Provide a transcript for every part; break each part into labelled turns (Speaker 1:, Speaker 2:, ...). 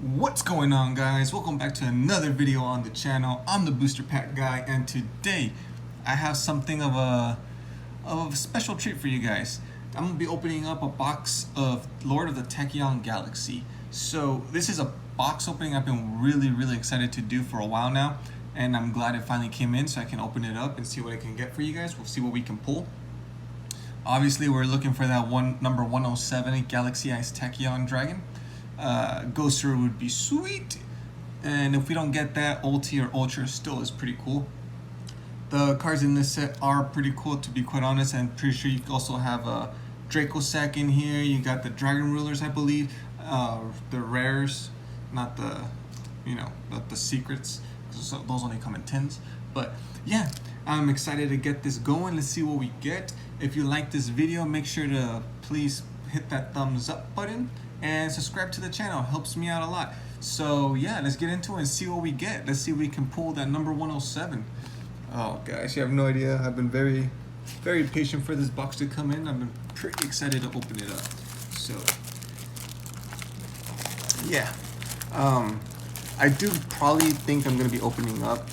Speaker 1: What's going on, guys? Welcome back to another video on the channel. I'm the booster pack guy, and today I have something of a special treat for you guys. I'm gonna be opening up a box of Lord of the Tachyon Galaxy. So this is a box opening I've been really excited to do for a while now, and I'm glad it finally came in so I can open it up and see what I can get for you guys. We'll see what we can pull. Obviously, we're looking for that number 107 Galaxy Ice Tachyon Dragon. Ghoster would be sweet, and if we don't get that, Ulti or Ultra still is pretty cool. The cards in this set are pretty cool, to be quite honest, and pretty sure you also have a Draco Sack in here. You got the Dragon Rulers, I believe, the rares, not the, the secrets, because those only come in 10s. But yeah, I'm excited to get this going. Let's see what we get. If you like this video, make sure to please hit that thumbs up button and subscribe to the channel. It helps me out a lot. So yeah, let's get into it and see what we get. Let's see if we can pull that number 107. Oh guys, you have no idea. I've been very patient for this box to come in. I've been pretty excited to open it up. So yeah, I do probably think I'm gonna be opening up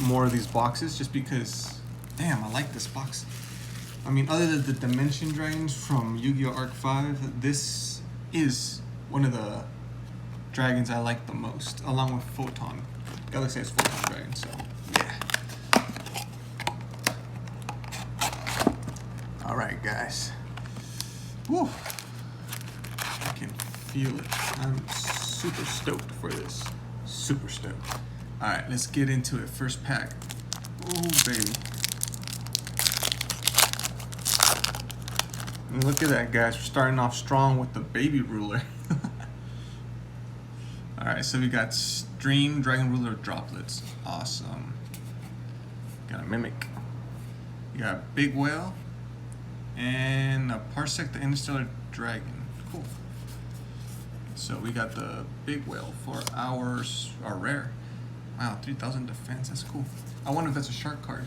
Speaker 1: more of these boxes just because, damn, I like this box. I mean, other than the Dimension Dragons from Yu-Gi-Oh! Arc 5, this is one of the dragons I like the most, along with Photon. Galaxy Ice Photon Dragon, so yeah. Alright, guys. Woo! I can feel it. I'm super stoked for this. Super stoked. Alright, let's get into it. First pack. Oh, baby. And look at that, guys. We're starting off strong with the baby ruler. Alright, so we got Stream Dragon Ruler Droplets. Awesome. Got a Mimic. We got Big Whale. And a Parsec the Interstellar Dragon. Cool. So we got the Big Whale for our rare. Wow, 3000 defense. That's cool. I wonder if that's a shark card.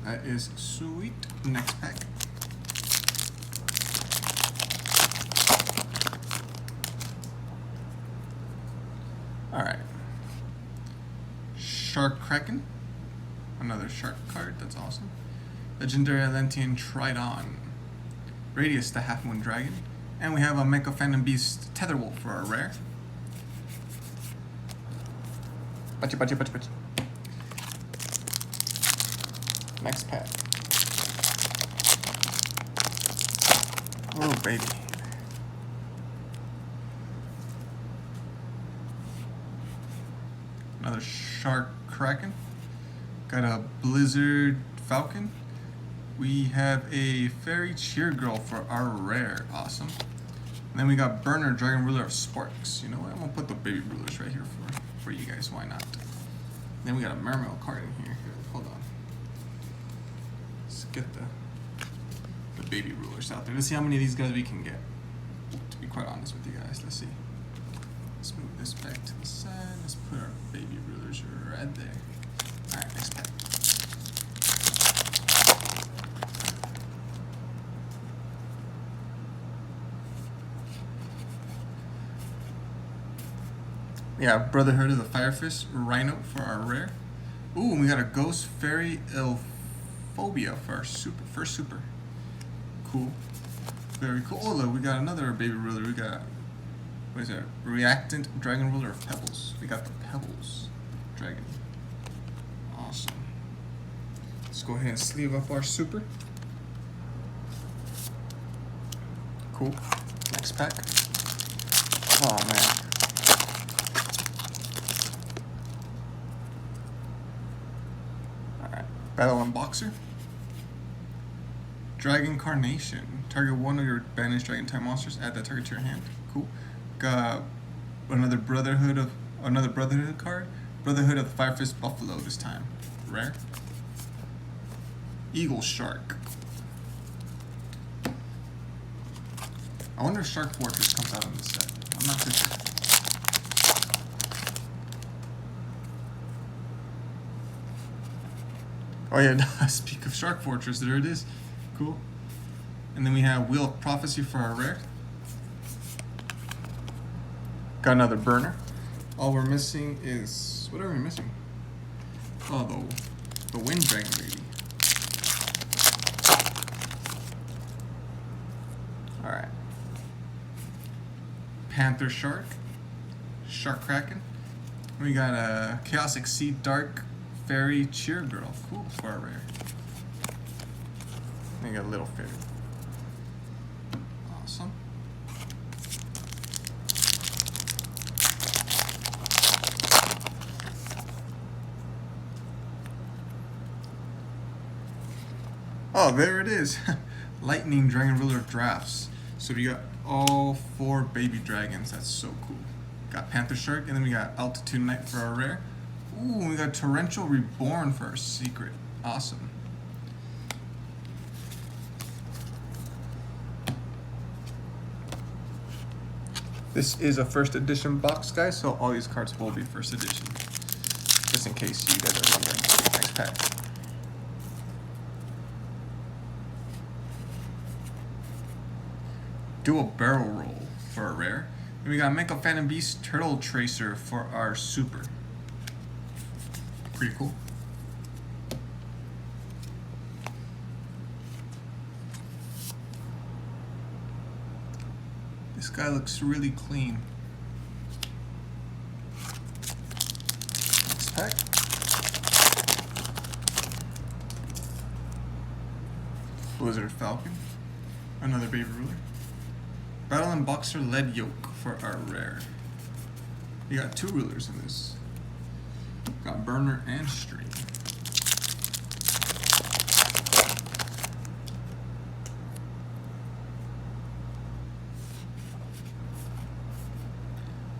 Speaker 1: That is sweet. Next pack. Alright. Shark Kraken. Another shark card. That's awesome. Legendary Atlantean Tridon. Radius the Half Moon Dragon. And we have a Mecha Phantom Beast Tetherwolf for our rare. Bachi. Next pack. Oh, baby. Another Shark Kraken. Got a Blizzard Falcon. We have a Fairy Cheer Girl for our rare. Awesome. And then we got Burner Dragon Ruler of Sparks. You know what? I'm gonna put the baby rulers right here for you guys. Why not? Then we got a Mermail card in here. Hold on. Let's get the baby rulers out there. Let's see how many of these guys we can get. To be quite honest with you guys, let's see. Let's move this back to the side. Let's put our baby rulers right there. Alright, next pack. Yeah, Brotherhood of the Firefist Rhino for our rare. Ooh, and we got a Ghost Fairy Elphobia for our first super. Cool. Very cool. Oh, look, we got another baby ruler. We got, what is that? Reactant Dragon Ruler of Pebbles. We got the Pebbles Dragon. Awesome. Let's go ahead and sleeve up our super. Cool. Next pack. Oh, man. Battle Unboxer. Dragon Carnation. Target one of your banished dragon type monsters. Add that target to your hand. Cool. Got another Brotherhood card. Brotherhood of the Firefist Buffalo this time. Rare. Eagle Shark. I wonder if Shark Fortress comes out in this set. I'm not too sure. Oh yeah, speak of Shark Fortress, there it is. Cool. And then we have Wheel of Prophecy for our rare. Got another burner. All we're missing is, what are we missing? Oh, the wind dragon baby. All right. Panther shark, shark kraken. We got a Chaos Exceed Dark Fairy Cheer Girl. Cool for a rare. We got a little fairy. Awesome. Oh, there it is. Lightning Dragon Ruler Drafts. So we got all 4 baby dragons. That's so cool. Got Panther Shark, and then we got Altitude Knight for our rare. Ooh, we got Torrential Reborn for our secret. Awesome. This is a first edition box, guys, so all these cards will be first edition. Just in case you guys are wondering. Next pack. Dual Barrel Roll for a rare. And we got Mecha Phantom Beast Turtle Tracer for our super. Pretty cool. This guy looks really clean. Next pack. Blizzard Falcon. Another baby ruler. Battle and Boxer Lead Yoke for our rare. You got 2 rulers in this. Got Burner and Stream.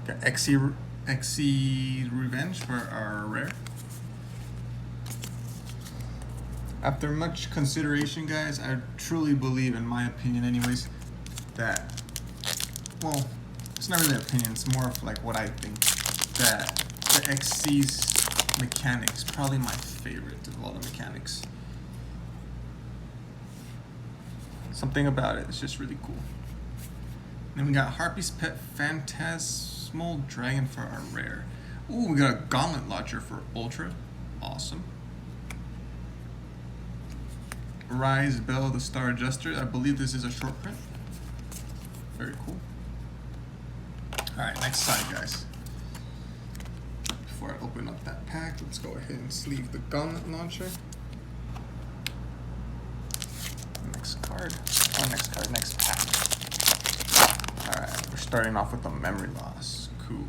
Speaker 1: Got Xe Revenge for our rare. After much consideration, guys, I truly believe, in my opinion anyways, that, well, it's not really an opinion, it's more of like what I think, that the XC's mechanics, probably my favorite of all the mechanics. Something about it is just really cool. Then we got Harpy's Pet Phantasmal Dragon for our rare. Ooh, we got a Gauntlet Launcher for Ultra. Awesome. Rise Bell the Star Adjuster. I believe this is a short print. Very cool. Alright, next side, guys. Before I open up that pack, let's go ahead and sleeve the Gauntlet Launcher. Next card. Oh, next card, next pack. Alright, we're starting off with the Memory Loss. Cool.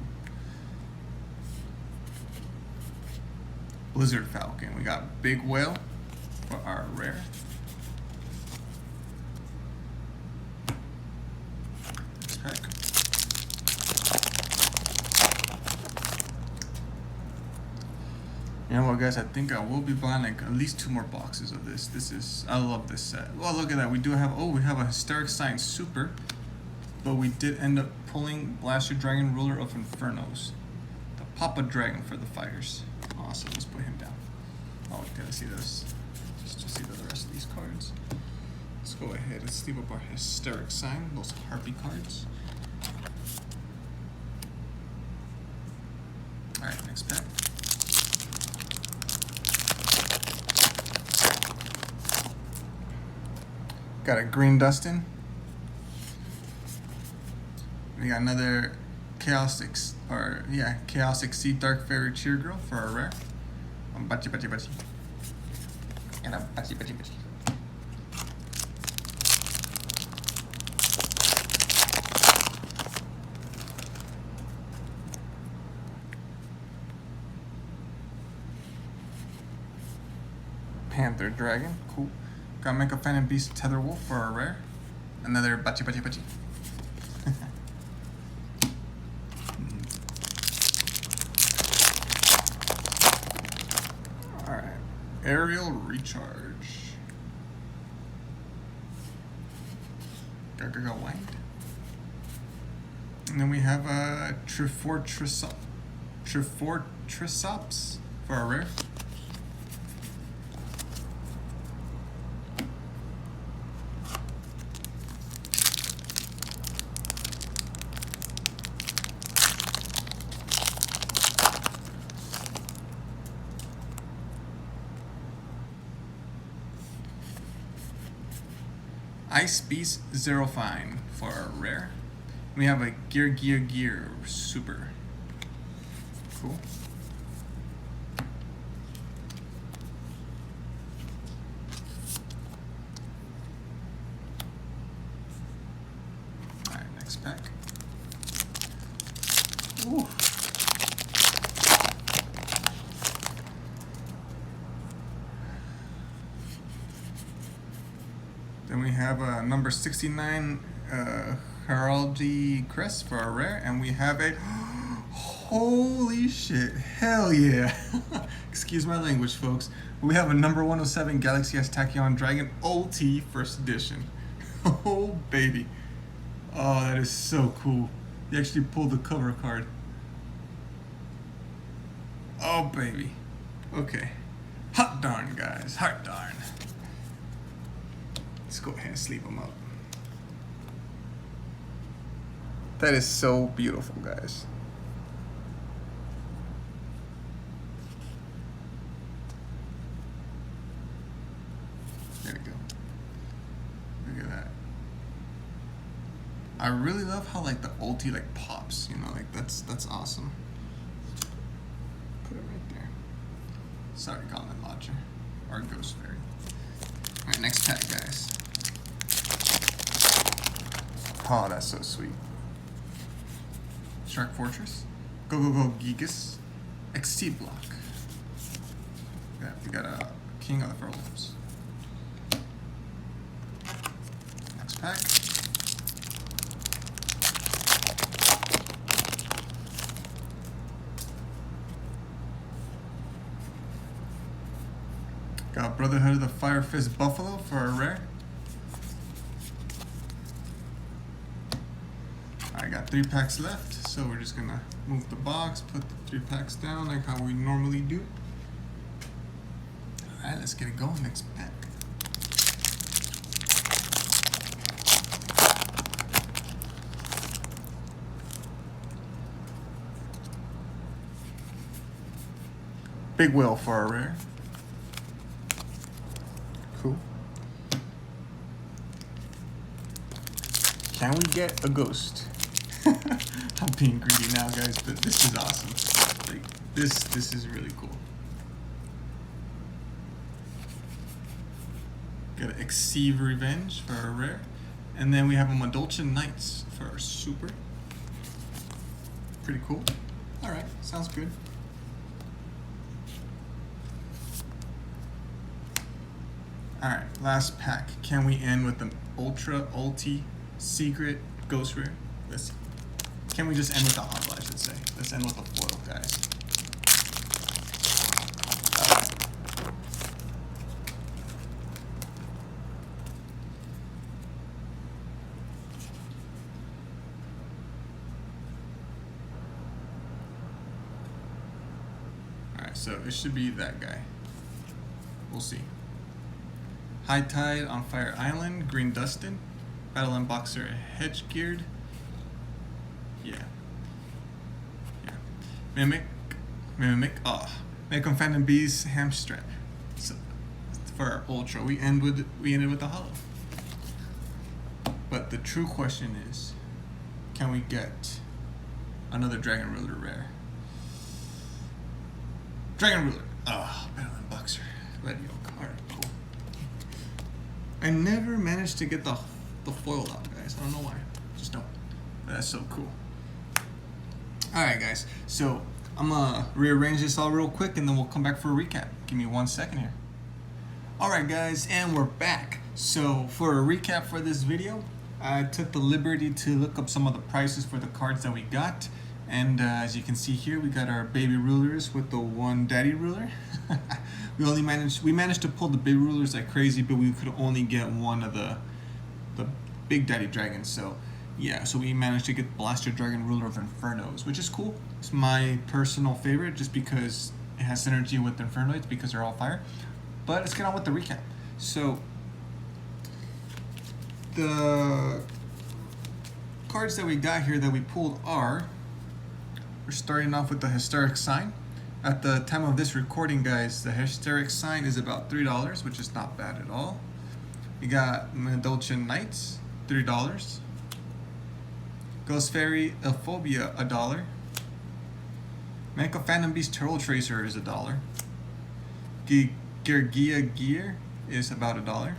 Speaker 1: Blizzard Falcon. We got Big Whale for our rare. Next pack. You know what, guys? I think I will be buying like at least 2 more boxes of this. I love this set. Well, look at that. We have a Hysteric Science Super, but we did end up pulling Blaster Dragon Ruler of Infernos, the Papa Dragon for the fighters. Awesome. Let's put him down. Oh, we gotta see this. Just to see the rest of these cards. Let's go ahead and sleeve up our Hysteric Sign, those Harpy cards. Alright, next pack. Got a Green Dustin. We got another Chaos Exceed Dark Fairy Cheer Girl for our rare. Bachi Bachi Bachi. And a Bachi Bachi Bachi. Panther Dragon, cool. Got Mecha Phantom Beast Tether Wolf for our rare. Another Bachi Bachi Bachi. Alright. Aerial Recharge. Gaga White. And then we have a Trifortrisops for our rare. Ice Beast Zero Fine for our rare. We have a Gear Super. Cool. Alright, next pack. Ooh. Then we have a number 69 Heraldry Crest for our rare, and we have a holy shit, hell yeah! Excuse my language, folks. We have a number 107 Galaxy S Tachyon Dragon OT First Edition. Oh baby, oh that is so cool. You actually pulled the cover card. Oh baby, okay. Hot darn, guys, hot darn. Let's go ahead and sleeve them up. That is so beautiful, guys. There we go. Look at that. I really love how like the ulti like pops, you know, like that's awesome. Put it right there. Sorry, Gauntlet Launcher. Or Ghost Fairy. Alright, next pack, guys. Oh, that's so sweet. Shark Fortress. Go Gigas. XT Block. Yeah, we got a King of the Furlings. Next pack. Got Brotherhood of the Fire Fist Buffalo for a rare. I got 3 packs left, so we're just gonna move the box, put the 3 packs down like how we normally do. Alright, let's get it going. Next pack. Big Whale for a rare. Cool. Can we get a ghost? I'm being greedy now, guys, but this is awesome. Like this is really cool. Got an Exceed Revenge for a rare, and then we have a Madolchin Knights for our super. Pretty cool. All right, sounds good. All right, last pack. Can we end with an Ultra Ulti Secret Ghost Rare? Let's see. Can we just end with the holo, I should say. Let's end with the foil, guys. Alright, so it should be that guy. We'll see. High Tide on Fire Island, Green Dustin, Battle and Boxer Hedge Geared. Yeah. Mimic, Macon Phantom Bees Hamstrap. So for our ultra, we ended with the holo. But the true question is, can we get another Dragon Ruler rare? Dragon Ruler. Battle and Boxer. Radio card. Cool. I never managed to get the foil out, guys. I don't know why. Just don't. But that's so cool. Alright, guys. So I'm gonna rearrange this all real quick and then we'll come back for a recap. Give me 1 second here. Alright, guys, and we're back. So for a recap for this video, I took the liberty to look up some of the prices for the cards that we got. And as you can see here, we got our baby rulers with the one daddy ruler. we managed to pull the big rulers like crazy, but we could only get one of the big daddy dragons. So yeah, so we managed to get Blaster Dragon Ruler of Infernos, which is cool. It's my personal favorite just because it has synergy with Infernoids because they're all fire. But let's get on with the recap. So the cards that we got here that we pulled are, we're starting off with the Hysteric Sign. At the time of this recording, guys, the Hysteric Sign is about $3, which is not bad at all. You got Medulchin Knights, $3. Ghost Fairy Ephobia, $1. Mecha Phantom Beast Turtle Tracer is $1. Gergia Gear is about $1.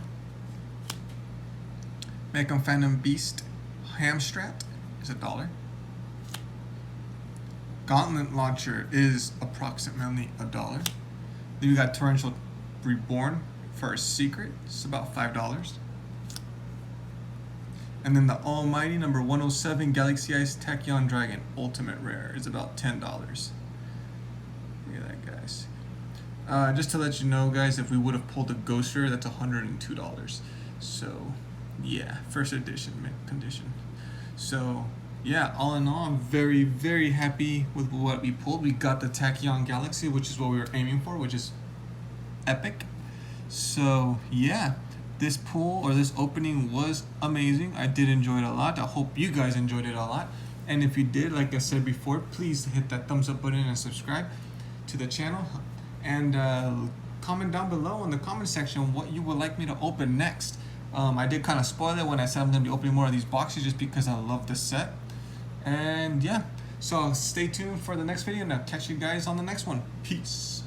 Speaker 1: Mecha Phantom Beast Hamstrat is $1. Gauntlet Launcher is approximately $1. Then you got Torrential Reborn for a secret, it's about $5. And then the almighty number 107 Galaxy Ice Tachyon Dragon Ultimate Rare is about $10. Look at that, guys. Just to let you know, guys, if we would have pulled a Ghost Rare, that's $102. So, yeah, first edition mint condition. So, yeah, all in all, I'm very, very happy with what we pulled. We got the Tachyon Galaxy, which is what we were aiming for, which is epic. So, yeah. This pull or this opening was amazing. I did enjoy it a lot. I hope you guys enjoyed it a lot. And if you did, like I said before, please hit that thumbs up button and subscribe to the channel. And comment down below in the comment section what you would like me to open next. I did kind of spoil it when I said I'm going to be opening more of these boxes just because I love the set. And yeah, so stay tuned for the next video and I'll catch you guys on the next one. Peace.